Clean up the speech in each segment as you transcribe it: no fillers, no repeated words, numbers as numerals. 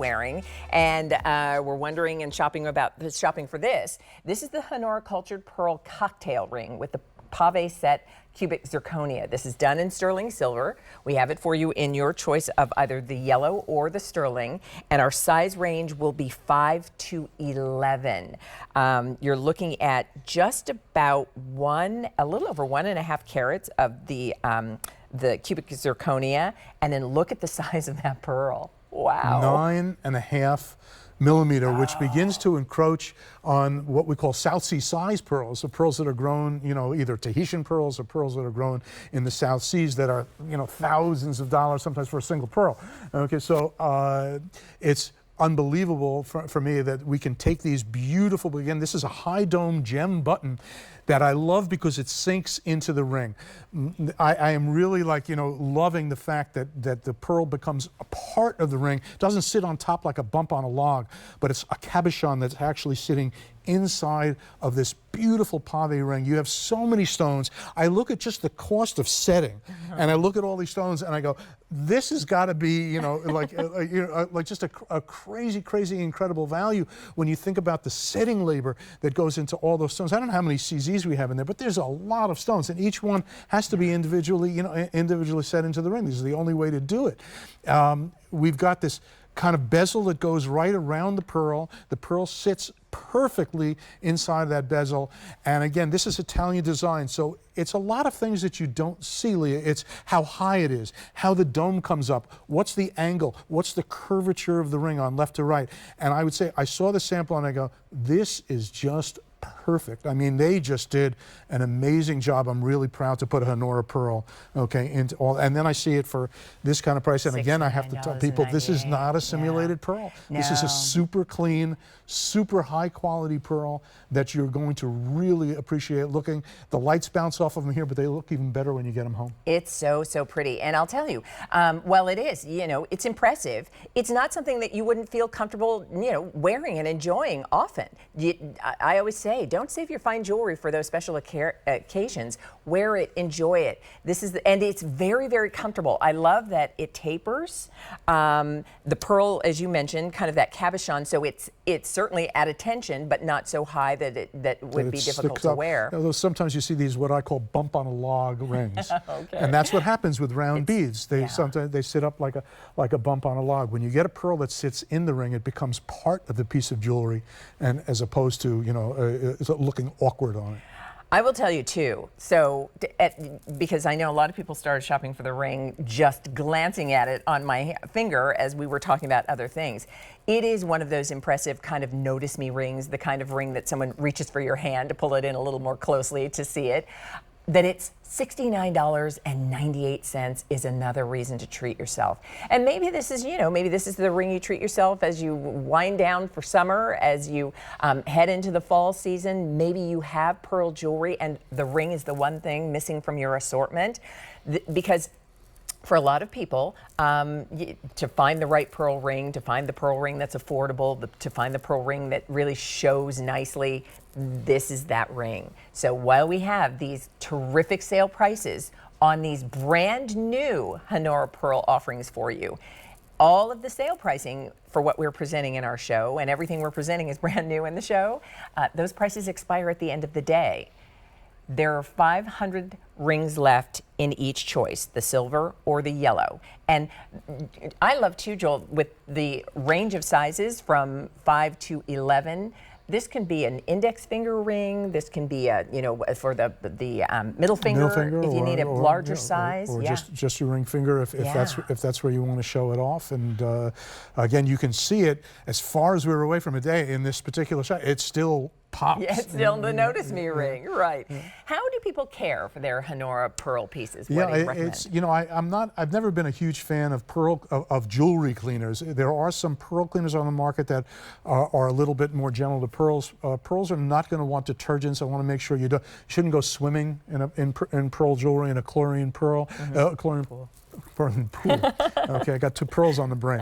wearing, and we're wondering and shopping for this. This is the Honora Cultured Pearl Cocktail Ring with the Pave set cubic zirconia. This is done in sterling silver. We have it for you in your choice of either the yellow or the sterling, and our size range will be 5 to 11. You're looking at just about a little over 1.5 carats of the cubic zirconia, and then look at the size of that pearl. Wow. 9.5 millimeter, which begins to encroach on what we call South Sea size pearls, the pearls that are grown, either Tahitian pearls or pearls that are grown in the South Seas that are, thousands of dollars sometimes for a single pearl. Okay, so it's unbelievable for me that we can take these beautiful, again, this is a high dome gem button that I love because it sinks into the ring. I am really loving the fact that the pearl becomes a part of the ring. It doesn't sit on top like a bump on a log, but it's a cabochon that's actually sitting inside of this beautiful Pave ring. You have so many stones. I look at just the cost of setting, and I look at all these stones, and I go, this has got to be, like just a crazy, crazy, incredible value when you think about the setting labor that goes into all those stones. I don't know how many CZs we have in there, but there's a lot of stones, and each one has to be individually, individually set into the ring. This is the only way to do it. We've got this kind of bezel that goes right around the pearl. The pearl sits perfectly inside that bezel. And again, this is Italian design, so it's a lot of things that you don't see, Leah. It's how high it is, how the dome comes up, what's the angle, what's the curvature of the ring on left to right. And I would say, I saw the sample and I go, this is just perfect. I mean, they just did an amazing job. I'm really proud to put a Honora pearl, into all, and then I see it for this kind of price. And again, I have to tell people, this is not a simulated pearl. No. This is a super clean, super high quality pearl that you're going to really appreciate looking. The lights bounce off of them here, but they look even better when you get them home. It's so, so pretty. And I'll tell you, well, it is, it's impressive. It's not something that you wouldn't feel comfortable, wearing and enjoying often. I always say, don't save your fine jewelry for those special occasions. Wear it, enjoy it. And it's very, very comfortable. I love that it tapers. The pearl, as you mentioned, kind of that cabochon, so it's certainly at attention, but not so high that would be difficult to wear. Sometimes you see these what I call bump on a log rings, okay. And that's what happens with round beads. Sometimes they sit up like a bump on a log. When you get a pearl that sits in the ring, it becomes part of the piece of jewelry, and as opposed to looking awkward on it. I will tell you too, because I know a lot of people started shopping for the ring just glancing at it on my finger as we were talking about other things. It is one of those impressive kind of notice me rings, the kind of ring that someone reaches for your hand to pull it in a little more closely to see it. That it's $69.98 is another reason to treat yourself. And maybe this is, maybe this is the ring you treat yourself as you wind down for summer, as you head into the fall season. Maybe you have pearl jewelry and the ring is the one thing missing from your assortment. Because for a lot of people, to find the right pearl ring, to find the pearl ring that's affordable, to find the pearl ring that really shows nicely, this is that ring. So while we have these terrific sale prices on these brand new Honora pearl offerings for you, all of the sale pricing for what we're presenting in our show, and everything we're presenting is brand new in the show, those prices expire at the end of the day. There are 500 rings left in each choice, the silver or the yellow. And I love too, Joel, with the range of sizes from 5 to 11. This can be an index finger ring. This can be a, for the middle finger if you need a larger size. Or just your ring finger if that's where you want to show it off. And again, you can see it as far as we're away from a day in this particular shot. It's still pops. Yeah, it's still the notice me ring, right? Yeah. How do people care for their Honora pearl pieces? What do you recommend? I've never been a huge fan of of jewelry cleaners. There are some pearl cleaners on the market that are a little bit more gentle to pearls. Pearls are not going to want detergents. I want to make sure you shouldn't go swimming in pearl jewelry in a chlorine pearl. pool. Okay, I got 2 pearls on the brain.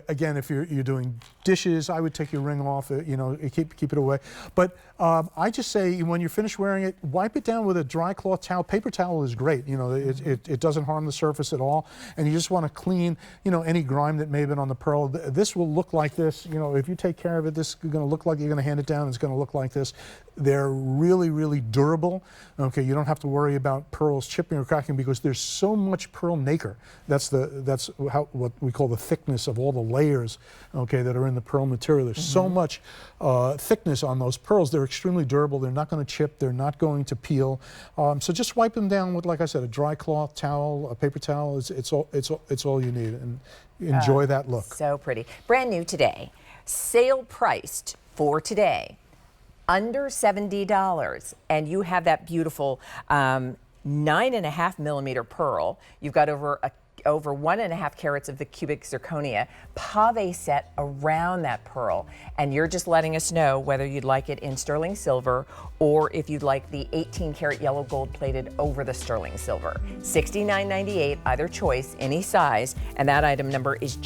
Again, if you're doing dishes, I would take your ring off. Keep it away. But I just say when you're finished wearing it, wipe it down with a dry cloth towel. Paper towel is great. It doesn't harm the surface at all, and you just want to clean any grime that may have been on the pearl. This will look like this. If you take care of it, this is going to look like you're going to hand it down. It's going to look like this. They're really, really durable. Okay, you don't have to worry about pearls chipping or cracking because there's so much pearl nacre. That's what we call the thickness of all the layers, okay, that are in the pearl material. There's so much thickness on those pearls. They're extremely durable. They're not going to chip. They're not going to peel. So just wipe them down with, like I said, a dry cloth towel, a paper towel. It's all you need, and enjoy that look. So pretty. Brand new today. Sale priced for today. Under $70, and you have that beautiful 9.5 millimeter pearl. You've got over 1.5 carats of the cubic zirconia pave set around that pearl, and you're just letting us know whether you'd like it in sterling silver or if you'd like the 18 karat yellow gold plated over the sterling silver. $69.98, either choice, any size, and that item number is